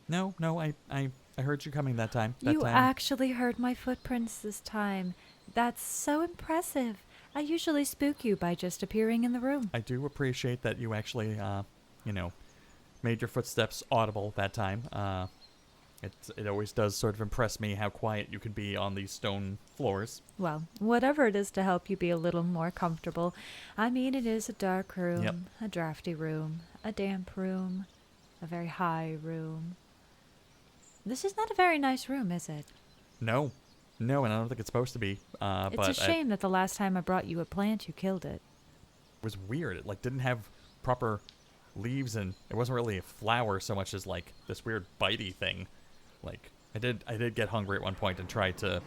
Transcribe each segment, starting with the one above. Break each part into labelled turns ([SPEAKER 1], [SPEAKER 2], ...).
[SPEAKER 1] No, no, I heard you coming that time. That
[SPEAKER 2] You
[SPEAKER 1] time.
[SPEAKER 2] actually heard my footprints this time. That's so impressive. I usually spook you by just appearing in the room.
[SPEAKER 1] I do appreciate that you actually, you know, made your footsteps audible that time. It always does sort of impress me how quiet you can be on these stone floors.
[SPEAKER 2] Well, whatever it is to help you be a little more comfortable. I mean, it is a dark
[SPEAKER 1] Yep.
[SPEAKER 2] room, a drafty room, a damp room, a very high room. This is not a very nice room, is it?
[SPEAKER 1] No, no, and I don't think it's supposed to be.
[SPEAKER 2] It's a
[SPEAKER 1] But it
[SPEAKER 2] shame that the last time I brought you a plant, you killed it.
[SPEAKER 1] was weird. It like didn't have proper leaves, and it wasn't really a flower so much as like this weird bitey thing. Like I did get hungry at one point and tried to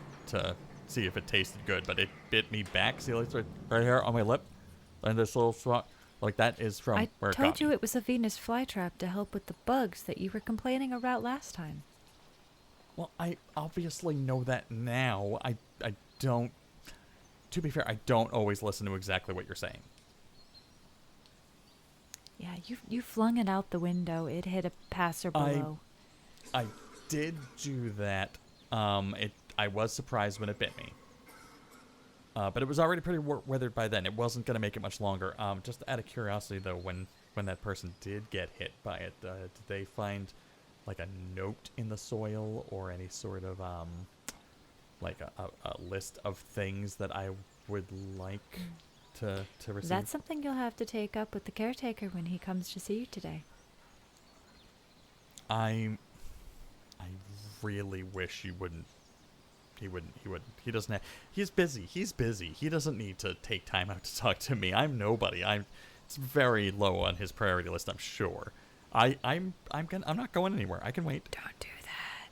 [SPEAKER 1] see if it tasted good, but it bit me back. See, like right here on my lip, and this little spot, like that is from
[SPEAKER 2] I
[SPEAKER 1] where it
[SPEAKER 2] told
[SPEAKER 1] got
[SPEAKER 2] you
[SPEAKER 1] me.
[SPEAKER 2] it was a Venus flytrap to help with the bugs that you were complaining about last time.
[SPEAKER 1] Well, I obviously know that now. I don't. To be fair, I don't always listen to exactly what you're saying.
[SPEAKER 2] Yeah, you flung it out the window. It hit a passer
[SPEAKER 1] I
[SPEAKER 2] below.
[SPEAKER 1] I did do that. I was surprised when it bit me. But it was already pretty weathered by then. It wasn't gonna make it much longer. Just out of curiosity though, when that person did get hit by it, did they find like a note in the soil or any sort of like a list of things that I would like to receive?
[SPEAKER 2] That's something you'll have to take up with the caretaker when he comes to see you today.
[SPEAKER 1] I I really wish you wouldn't. He wouldn't. He wouldn't. He doesn't have. He's busy. He's busy. He doesn't need to take time out to talk to me. I'm nobody. I'm. It's very low on his priority list. I'm sure. I'm not going anywhere. I can wait.
[SPEAKER 2] Don't do that.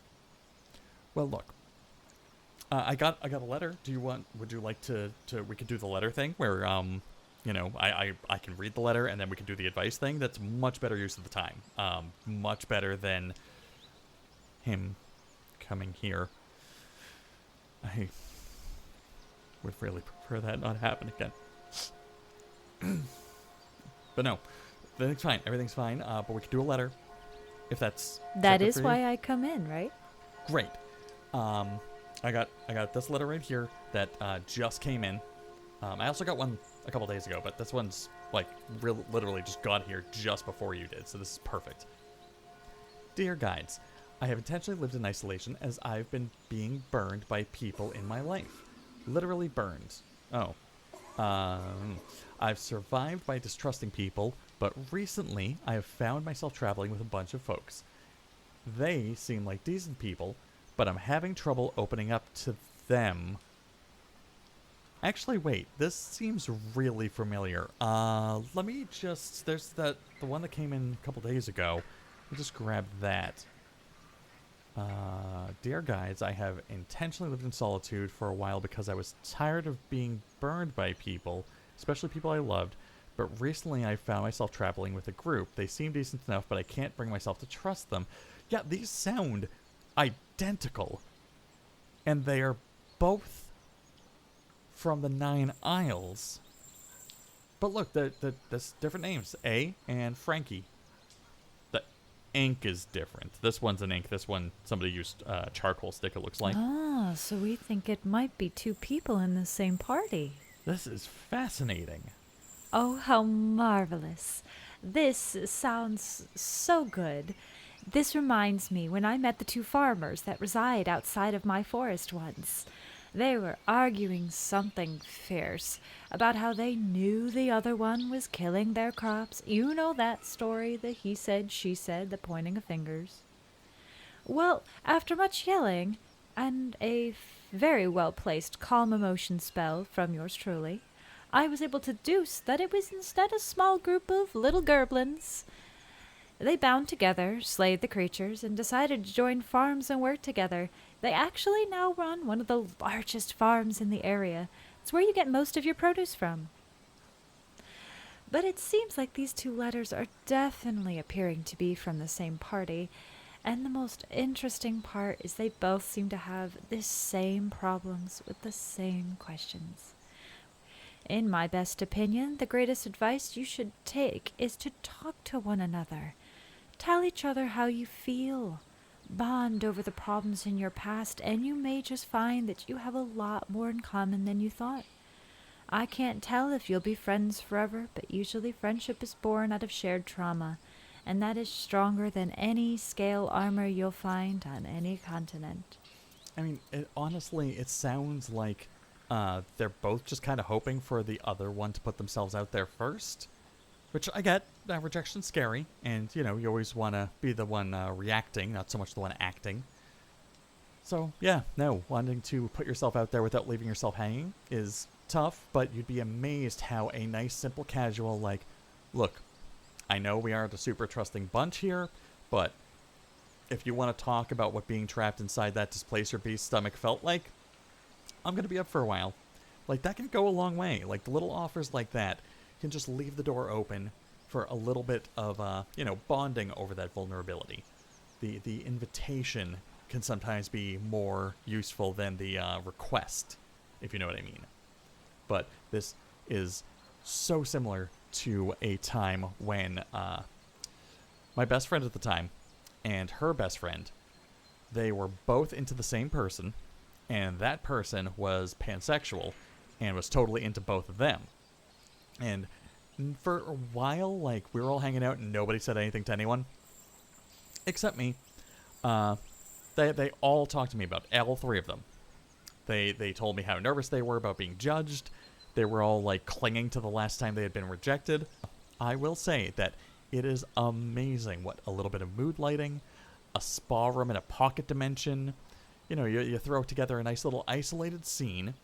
[SPEAKER 1] Well, look. I got a letter. Do you want? Would you like to? We could do the letter thing where I can read the letter and then we can do the advice thing. That's much better use of the time. Much better than him coming here. I would really prefer that not happen again. But no, everything's fine. Everything's fine. But we could do a letter if that's is that
[SPEAKER 2] That
[SPEAKER 1] good
[SPEAKER 2] is
[SPEAKER 1] for you.
[SPEAKER 2] why I come in, right?
[SPEAKER 1] Great. Um, I got this letter right here that just came in. I also got one a couple days ago, but this one's like literally just got here just before you did, so this is perfect. Dear guides, I have intentionally lived in isolation as I've been being burned by people in my life. Literally burned. Oh. I've survived by distrusting people, but recently I have found myself traveling with a bunch of folks. They seem like decent people, but I'm having trouble opening up to them. Actually, wait, this seems really familiar. Let me just. There's the one that came in a couple days ago. I'll just grab that. Dear guides, I have intentionally lived in solitude for a while because I was tired of being burned by people, especially people I loved. But recently I found myself traveling with a group. They seem decent enough, but I can't bring myself to trust them. Yeah, these sound identical. And they are both from the Nine Isles. But look, there's different names. A and Frankie. The ink is different. This one's an ink. This one, somebody used charcoal stick, it looks like.
[SPEAKER 2] Ah, so we think it might be two people in the same party.
[SPEAKER 1] This is fascinating.
[SPEAKER 2] Oh, how marvelous. This sounds so good. This reminds me when I met the two farmers that reside outside of my forest once. They were arguing something fierce about how they knew the other one was killing their crops. You know that story, the he said, she said, the pointing of fingers. Well, after much yelling and a very well placed calm emotion spell from yours truly, I was able to deduce that it was instead a small group of little gerblins. They bound together, slayed the creatures, and decided to join farms and work together. They actually now run one of the largest farms in the area. It's where you get most of your produce from. But it seems like these two letters are definitely appearing to be from the same party. And the most interesting part is they both seem to have the same problems with the same questions. In my best opinion, the greatest advice you should take is to talk to one another. Tell each other how you feel. Bond over the problems in your past, and you may just find that you have a lot more in common than you thought. I can't tell if you'll be friends forever, but usually friendship is born out of shared trauma, and that is stronger than any scale armor you'll find on any continent.
[SPEAKER 1] I mean, honestly, it sounds like they're both just kind of hoping for the other one to put themselves out there first. Which I get. Rejection's scary, and, you always want to be the one reacting, not so much the one acting. So, yeah, no, wanting to put yourself out there without leaving yourself hanging is tough, but you'd be amazed how a nice, simple, casual, like, look, I know we aren't a super trusting bunch here, but if you want to talk about what being trapped inside that displacer beast's stomach felt like, I'm going to be up for a while. Like, that can go a long way. Like, the little offers like that can just leave the door open for a little bit of, bonding over that vulnerability. The invitation can sometimes be more useful than the request, if you know what I mean. But this is so similar to a time when my best friend at the time and her best friend, they were both into the same person, and that person was pansexual and was totally into both of them. And for a while, like, we were all hanging out and nobody said anything to anyone except me. They all talked to me about it, all three of them. They told me how nervous they were about being judged. They were all, like, clinging to the last time they had been rejected. I will say that it is amazing what a little bit of mood lighting, a spa room in a pocket dimension, you throw together a nice little isolated scene,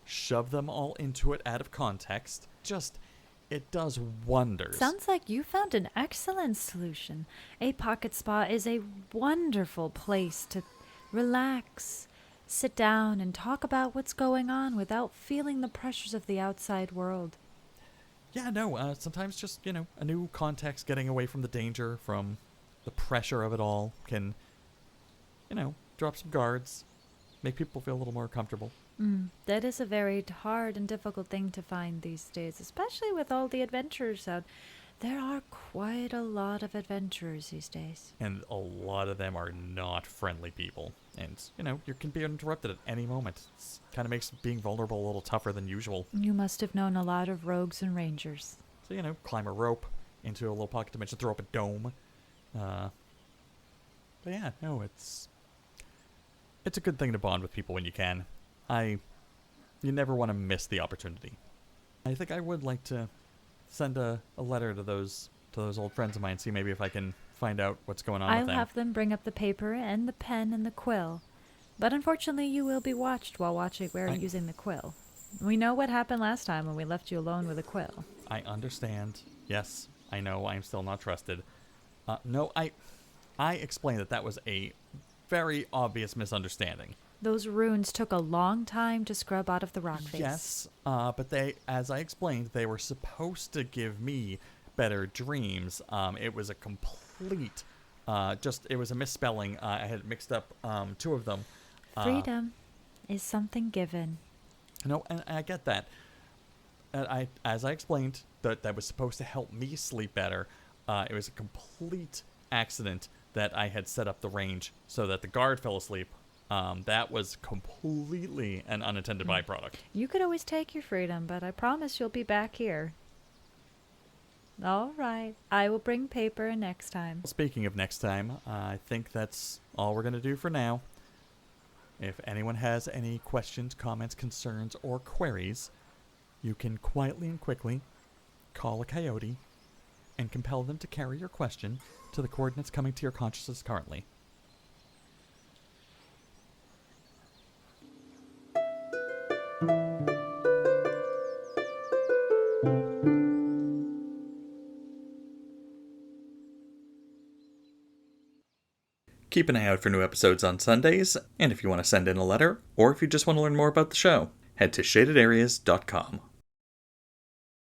[SPEAKER 1] shove them all into it out of context. Just, it does wonders.
[SPEAKER 2] Sounds like you found an excellent solution. A pocket spa is a wonderful place to relax, sit down, and talk about what's going on without feeling the pressures of the outside world.
[SPEAKER 1] Yeah, no, sometimes just, a new context, getting away from the danger, from the pressure of it all, can, drop some guards, make people feel a little more comfortable.
[SPEAKER 2] That is a very hard and difficult thing to find these days, especially with all the adventures out. There are quite a lot of adventurers these days.
[SPEAKER 1] And a lot of them are not friendly people. And, you can be interrupted at any moment. It kind of makes being vulnerable a little tougher than usual.
[SPEAKER 2] You must have known a lot of rogues and rangers.
[SPEAKER 1] So, climb a rope into a little pocket dimension, throw up a dome. But yeah, no, it's a good thing to bond with people when you can. You never want to miss the opportunity. I think I would like to send a letter to those old friends of mine, see maybe if I can find out what's going on with them.
[SPEAKER 2] I'll have them bring up the paper and the pen and the quill. But unfortunately, you will be watched while using the quill. We know what happened last time when we left you alone with a quill.
[SPEAKER 1] I understand. Yes, I know I'm still not trusted. No, I explained that was a very obvious misunderstanding.
[SPEAKER 2] Those runes took a long time to scrub out of the rock face.
[SPEAKER 1] Yes, but they, as I explained, they were supposed to give me better dreams. It was a complete, it was a misspelling. I had mixed up two of them.
[SPEAKER 2] Freedom is something given.
[SPEAKER 1] No, and I get that. As I explained, that was supposed to help me sleep better. It was a complete accident that I had set up the range so that the guard fell asleep. That was completely an unintended byproduct.
[SPEAKER 2] You could always take your freedom, but I promise you'll be back here. All right. I will bring paper next time.
[SPEAKER 1] Speaking of next time, I think that's all we're going to do for now. If anyone has any questions, comments, concerns, or queries, you can quietly and quickly call a coyote and compel them to carry your question to the coordinates coming to your consciousness currently. Keep an eye out for new episodes on Sundays, and if you want to send in a letter, or if you just want to learn more about the show, head to shadedareas.com.